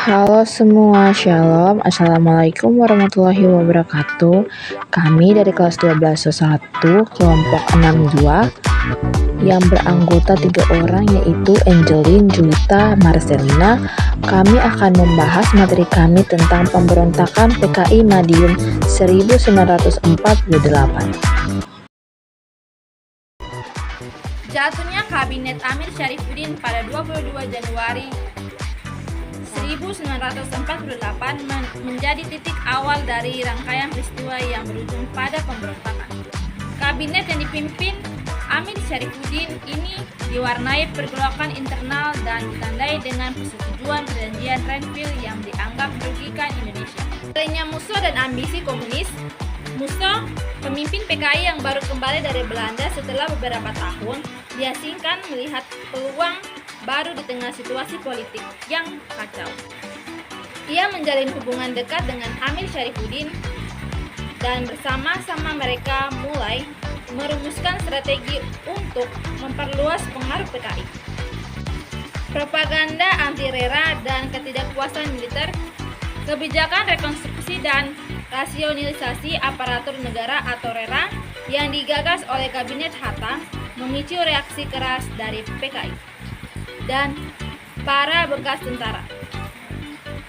Halo semua, Shalom, Assalamualaikum warahmatullahi wabarakatuh. Kami dari kelas 12 kelompok 62 yang beranggota 3 orang yaitu Angelin, Julita, Marcelina. Kami akan membahas materi kami tentang pemberontakan PKI Madiun 1948. Jatuhnya Kabinet Amir Syarifuddin pada 22 Januari 1948 menjadi titik awal dari rangkaian peristiwa yang berujung pada pemberontakan. Kabinet yang dipimpin Amir Syarifuddin ini diwarnai pergolakan internal dan ditandai dengan persetujuan perjanjian Renville yang dianggap merugikan Indonesia. Adanya musuh dan ambisi komunis, Musso, pemimpin PKI yang baru kembali dari Belanda setelah beberapa tahun, diasingkan melihat peluang baru di tengah situasi politik yang kacau. Ia menjalin hubungan dekat dengan Amir Syarifuddin dan bersama-sama mereka mulai merumuskan strategi untuk memperluas pengaruh PKI. Propaganda anti-RERA dan ketidakpuasan militer, kebijakan rekonstruksi dan rasionalisasi aparatur negara atau RERA yang digagas oleh Kabinet Hatta memicu reaksi keras dari PKI dan para bekas tentara.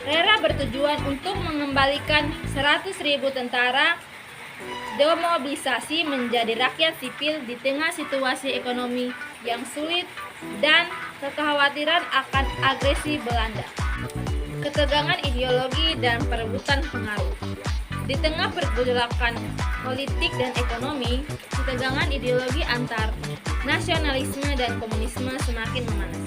RERA bertujuan untuk mengembalikan 100.000 tentara demobilisasi menjadi rakyat sipil di tengah situasi ekonomi yang sulit dan kekhawatiran akan agresi Belanda, ketegangan ideologi dan perebutan pengaruh. Di tengah pergolakan politik dan ekonomi, ketegangan ideologi antar nasionalisme dan komunisme semakin memanas.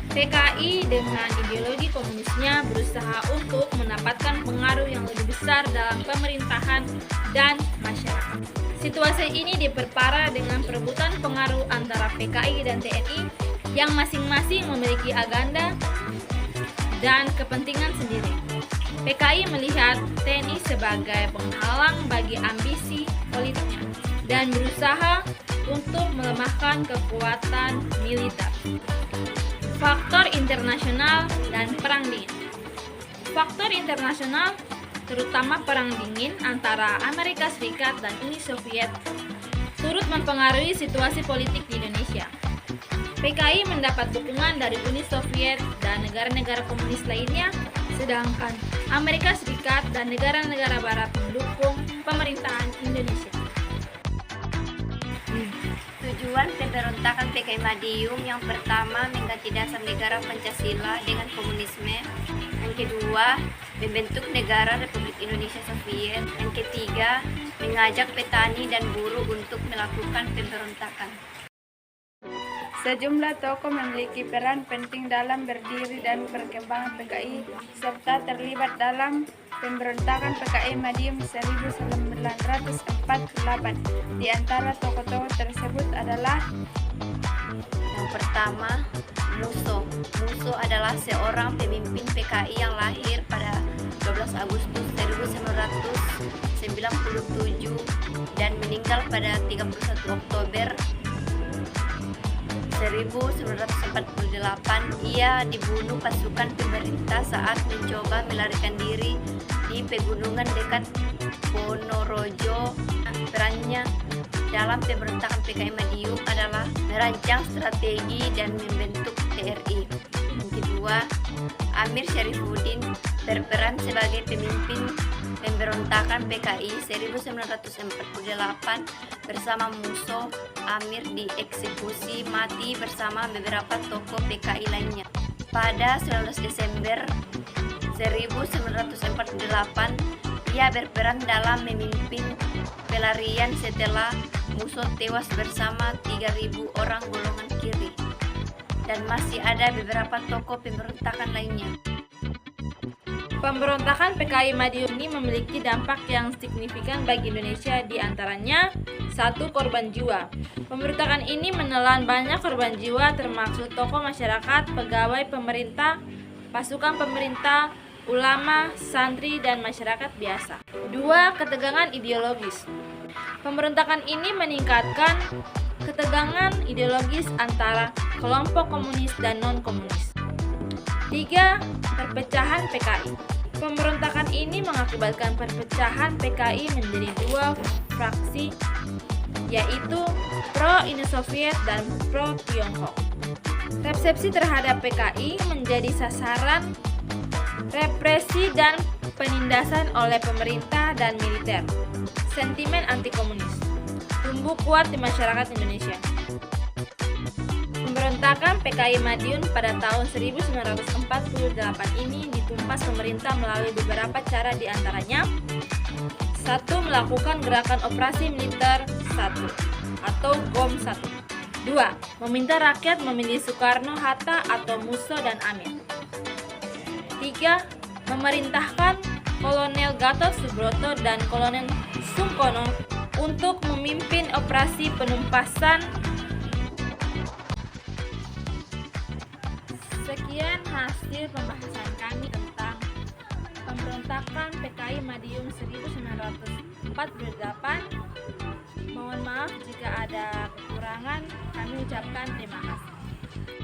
PKI dengan ideologi komunisnya berusaha untuk mendapatkan pengaruh yang lebih besar dalam pemerintahan dan masyarakat. Situasi ini diperparah dengan perebutan pengaruh antara PKI dan TNI yang masing-masing memiliki agenda dan kepentingan sendiri. PKI melihat TNI sebagai penghalang bagi ambisi politiknya dan berusaha untuk melemahkan kekuatan militer. Faktor internasional dan perang dingin. Faktor internasional, terutama perang dingin antara Amerika Serikat dan Uni Soviet, turut mempengaruhi situasi politik di Indonesia. PKI mendapat dukungan dari Uni Soviet dan negara-negara komunis lainnya, sedangkan Amerika Serikat dan negara-negara barat mendukung pemerintahan Indonesia. Tujuan pemberontakan PKI Madiun yang pertama mengganti dasar negara Pancasila dengan komunisme, yang kedua membentuk negara Republik Indonesia Soviet, yang ketiga mengajak petani dan buruh untuk melakukan pemberontakan. Sejumlah tokoh memiliki peran penting dalam berdiri dan perkembangan PKI serta terlibat dalam pemberontakan PKI Madiun 1948. Di antara tokoh-tokoh tersebut adalah Yang pertama, Musso. Musso adalah seorang pemimpin PKI yang lahir pada 12 Agustus 1997 dan meninggal pada 31 Oktober 1948. Ia dibunuh pasukan pemerintah saat mencoba melarikan diri di pegunungan dekat Ponorogo. Perannya dalam pemberontakan PKI Madiun adalah merancang strategi dan membentuk TRI. Yang kedua, Amir Syarifuddin berperan sebagai pemimpin pemberontakan PKI 1948 bersama Musso. Amir dieksekusi mati bersama beberapa tokoh PKI lainnya. Pada 19 Desember 1948, ia berperan dalam memimpin pelarian setelah Musso tewas bersama 3.000 orang golongan kiri, dan masih ada beberapa tokoh pemberontakan lainnya. Pemberontakan PKI Madiun ini memiliki dampak yang signifikan bagi Indonesia, di antaranya 1. Korban jiwa. Pemberontakan ini menelan banyak korban jiwa termasuk tokoh masyarakat, pegawai pemerintah, pasukan pemerintah, ulama, santri, dan masyarakat biasa. 2. Ketegangan ideologis. Pemberontakan ini meningkatkan ketegangan ideologis antara kelompok komunis dan non-komunis. 3. Perpecahan PKI. Pemberontakan ini mengakibatkan perpecahan PKI menjadi dua fraksi, yaitu pro-Uni Soviet dan pro-Tiongkok. Resepsi terhadap PKI menjadi sasaran represi dan penindasan oleh pemerintah dan militer. Sentimen anti-komunis tumbuh kuat di masyarakat Indonesia. Pemberontakan PKI Madiun pada tahun 1948 ini ditumpas pemerintah melalui beberapa cara, diantaranya 1. Melakukan gerakan operasi militer 1 atau GOM 1. 2. Meminta rakyat memilih Soekarno, Hatta, atau Musso dan Amin. 3. Memerintahkan Kolonel Gatot Subroto dan Kolonel Sungkono untuk memimpin operasi penumpasan. Sekian hasil pembahasan kami tentang pemberontakan PKI Madiun 1948. Mohon maaf jika ada kekurangan, kami ucapkan terima kasih.